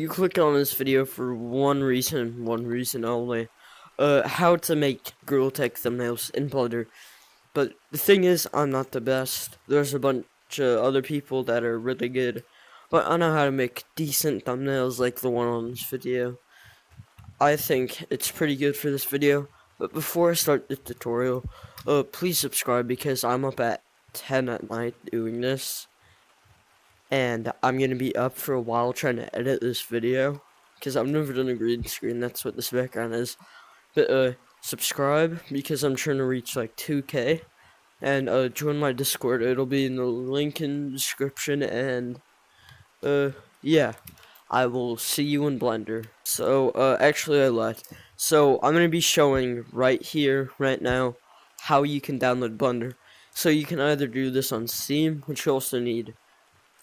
You click on this video for one reason only. How to make girl tech thumbnails in Blender. But the thing is, I'm not the best. There's a bunch of other people that are really good. But I know how to make decent thumbnails like the one on this video. I think it's pretty good for this video. But before I start the tutorial, please subscribe because I'm up at 10 at night doing this. And I'm going to be up for a while trying to edit this video. Because I've never done a green screen, that's what this background is. But, subscribe, because I'm trying to reach, like, 2K. And, join my Discord, it'll be in the link in the description, and, yeah. I will see you in Blender. So, actually I lied. So, I'm going to be showing right here, right now, how you can download Blender. So, you can either do this on Steam, which you also need.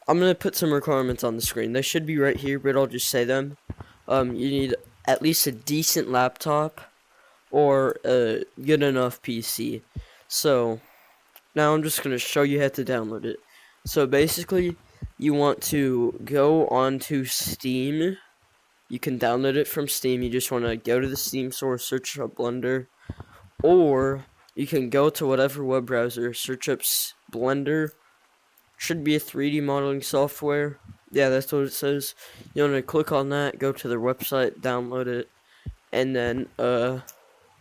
I'm going to put some requirements on the screen. They should be right here, but I'll just say them. You need at least a decent laptop or a good enough PC. So, now I'm just going to show you how to download it. So, basically, you want to go onto Steam. You can download it from Steam. You just want to go to the Steam store, search up Blender. Or, you can go to whatever web browser, search up Blender. Should be a 3D modeling software. Yeah, that's what it says. You want to click on that, go to their website, download it, and then,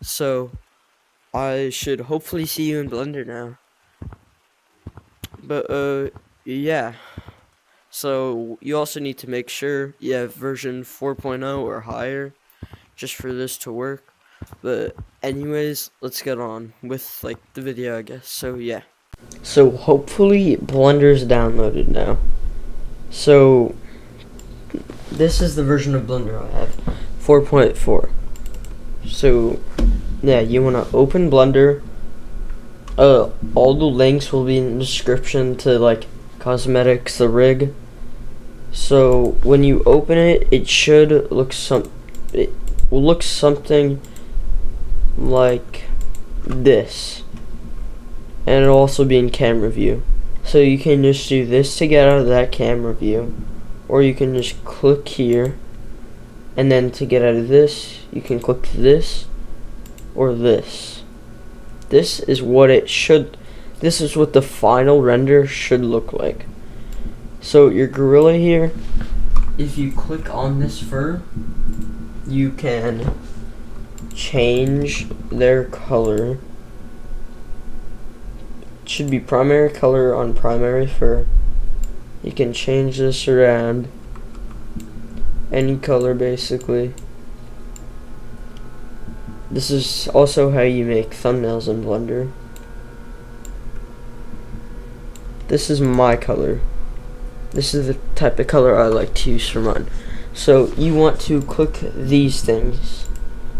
so, I should hopefully see you in Blender now. But, yeah. So, you also need to make sure you have version 4.0 or higher, just for this to work. But, anyways, let's get on with, like, the video, I guess. So, yeah. So hopefully Blender's downloaded now. So this is the version of Blender I have, 4.4. So yeah, you want to open Blender. All the links will be in the description to like cosmetics, the rig. So when you open it, it should look it will look something like this. And it'll also be in camera view. So you can just do this to get out of that camera view. Or you can just click here. And then to get out of this, you can click this or this. This is what it should, this is what the final render should look like. So your gorilla here, if you click on this fur, you can change their color. Should be primary color on primary fur. You can change this around any color basically. This is also how you make thumbnails in Blender. This is my color. This is the type of color I like to use for mine. So you want to click these things,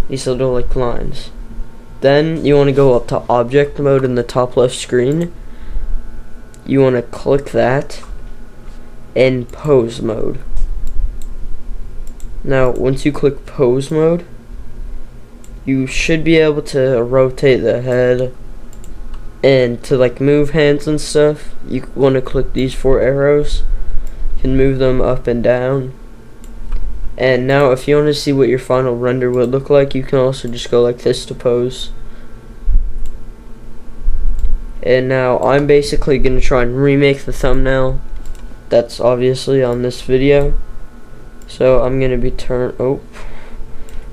these little like lines. Then you want to go up to object mode in the top left screen. You want to click that and pose mode. Now once you click pose mode, you should be able to rotate the head, and to like move hands and stuff, you want to click these 4 arrows. You can move them up and down. And now if you want to see what your final render would look like, you can also just go like this to pose. And now I'm basically going to try and remake the thumbnail that's obviously on this video. So I'm going to be I'm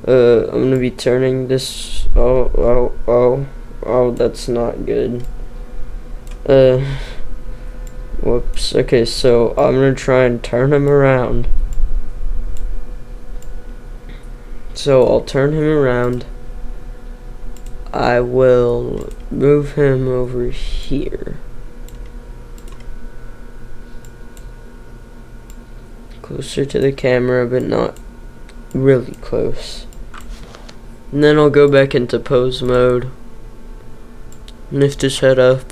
going to be turning this, oh, that's not good. Whoops. Okay, so I'm going to try and turn him around. So I'll turn him around. I will move him over here. Closer to the camera, but not really close. And then I'll go back into pose mode. Lift his head up.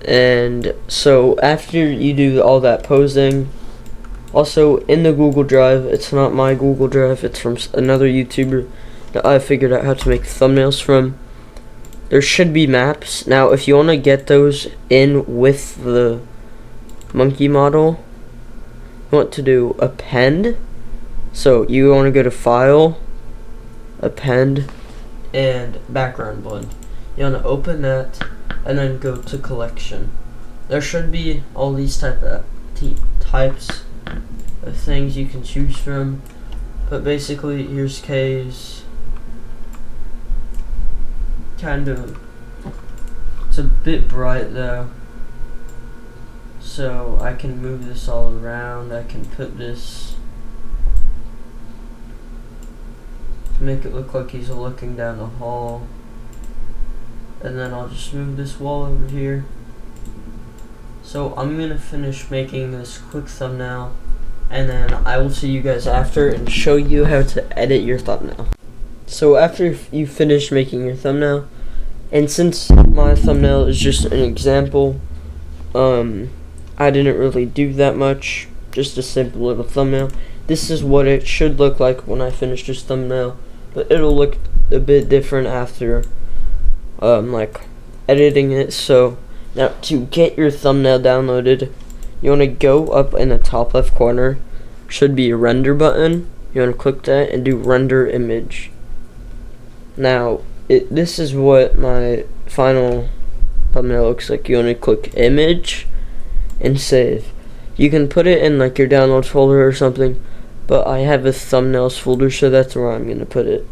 And so after you do all that posing, also in the Google Drive, it's not my Google Drive, it's from another YouTuber that I figured out how to make thumbnails from. There should be maps. Now if you want to get those in with the monkey model, you want to do append. So you want to go to file, append, and background blend. You want to open that and then go to collection. There should be all these types of things you can choose from, but basically here's K's. Kind of, it's a bit bright though, so I can move this all around. I can put this to make it look like he's looking down the hall, and then I'll just move this wall over here. So I'm gonna finish making this quick thumbnail, and then I will see you guys after and show you how to edit your thumbnail. So after you finish making your thumbnail, and since my thumbnail is just an example, I didn't really do that much, just a simple little thumbnail. This is what it should look like when I finish this thumbnail, but it'll look a bit different after like editing it. So now to get your thumbnail downloaded, you want to go up in the top left corner, should be a render button. You want to click that and do render image. Now this is what my final thumbnail looks like. You want to click image and save. You can put it in like your downloads folder or something, but I have a thumbnails folder, so that's where I'm gonna put it.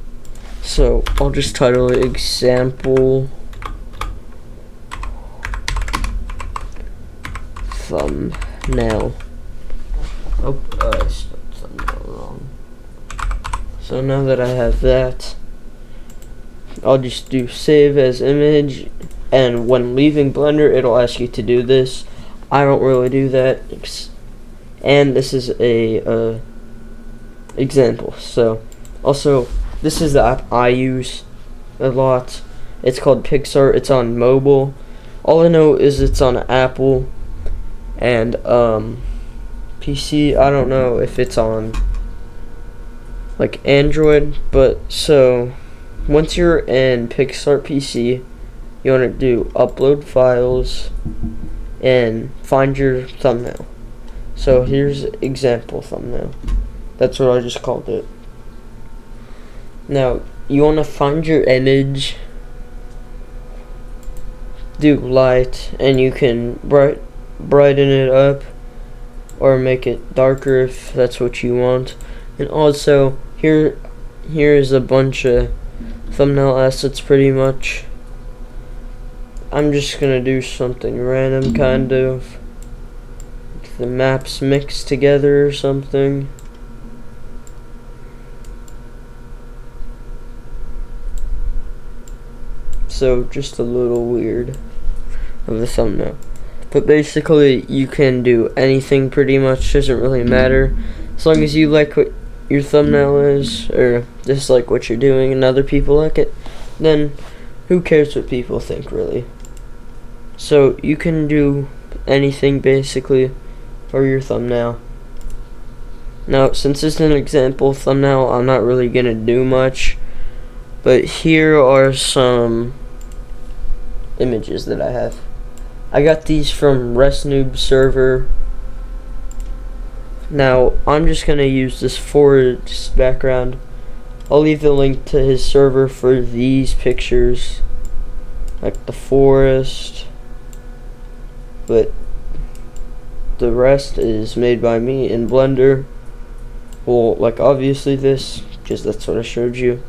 So I'll just title it example thumbnail. Oh, I spelled thumbnail wrong. So now that I have that, I'll just do save as image, and when leaving Blender it'll ask you to do this. I don't really do that, and this is a example. So also, this is the app I use a lot. It's called Pixar. It's on mobile. All I know is it's on Apple and PC. I don't know if it's on like Android, but so once you're in Pixar PC, you want to do upload files and find your thumbnail. So here's example thumbnail. That's what I just called it. Now you want to find your image, do light, and you can brighten it up or make it darker if that's what you want. And also here's a bunch of thumbnail assets pretty much. I'm just gonna do something random, kind of like the maps mixed together or something. So just a little weird of a thumbnail, but basically you can do anything pretty much. Doesn't really matter as long as you like what your thumbnail is, or just like what you're doing and other people like it, then who cares what people think, really. So you can do anything basically for your thumbnail. Now since this is an example thumbnail, I'm not really gonna do much, but here are some images that I have. I got these from ResNoob server. Now I'm just gonna use this forest background. I'll leave the link to his server for these pictures, like the forest, but the rest is made by me in Blender. Well, like obviously this, because that's what I showed you.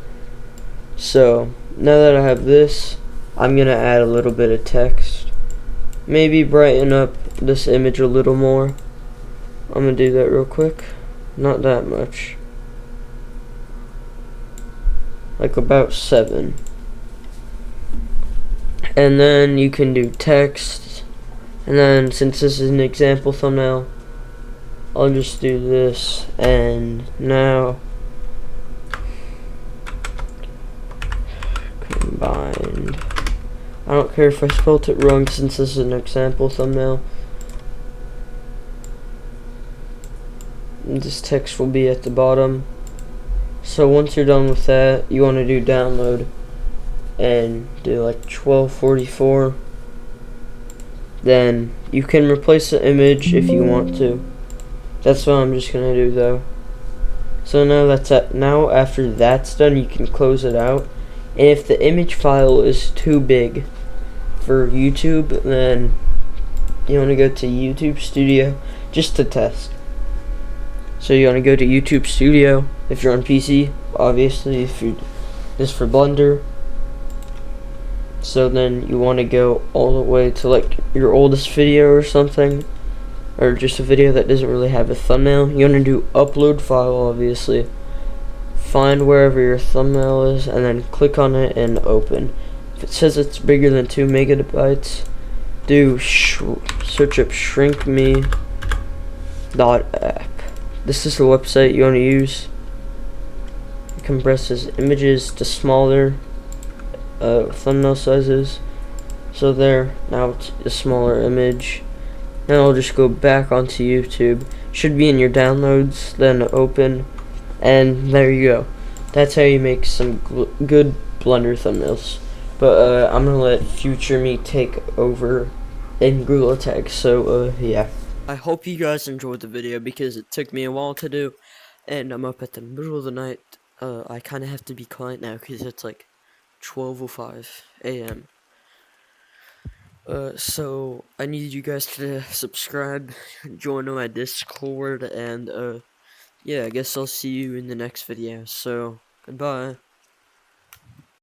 So now that I have this, I'm gonna add a little bit of text, maybe brighten up this image a little more. I'm gonna do that real quick, not that much, like about 7. And then you can do text, and then since this is an example thumbnail, I'll just do this. And now combined, I don't care if I spelled it wrong since this is an example thumbnail. This text will be at the bottom. So once you're done with that, you want to do download and do like 1244. Then you can replace the image if you want to. That's what I'm just gonna do though. So now after that's done, you can close it out. And if the image file is too big for YouTube, then you want to go to YouTube Studio just to test. So you want to go to YouTube Studio if you're on PC, obviously if you this for Blender. So then you want to go all the way to like your oldest video or something, or just a video that doesn't really have a thumbnail. You want to do upload file, obviously. Find wherever your thumbnail is and then click on it and open. If it says it's bigger than 2 megabytes, do search up shrinkme.app. This is the website you want to use. It compresses images to smaller thumbnail sizes. So there, now it's a smaller image. Then I'll just go back onto YouTube. Should be in your downloads, then open, and there you go. That's how you make some good Blender thumbnails. But I'm gonna let future me take over in gtag. So yeah. I hope you guys enjoyed the video because it took me a while to do, and I'm up at the middle of the night. I kind of have to be quiet now because it's like 12:05 a.m. So I need you guys to subscribe, join my Discord, and yeah, I guess I'll see you in the next video. So goodbye.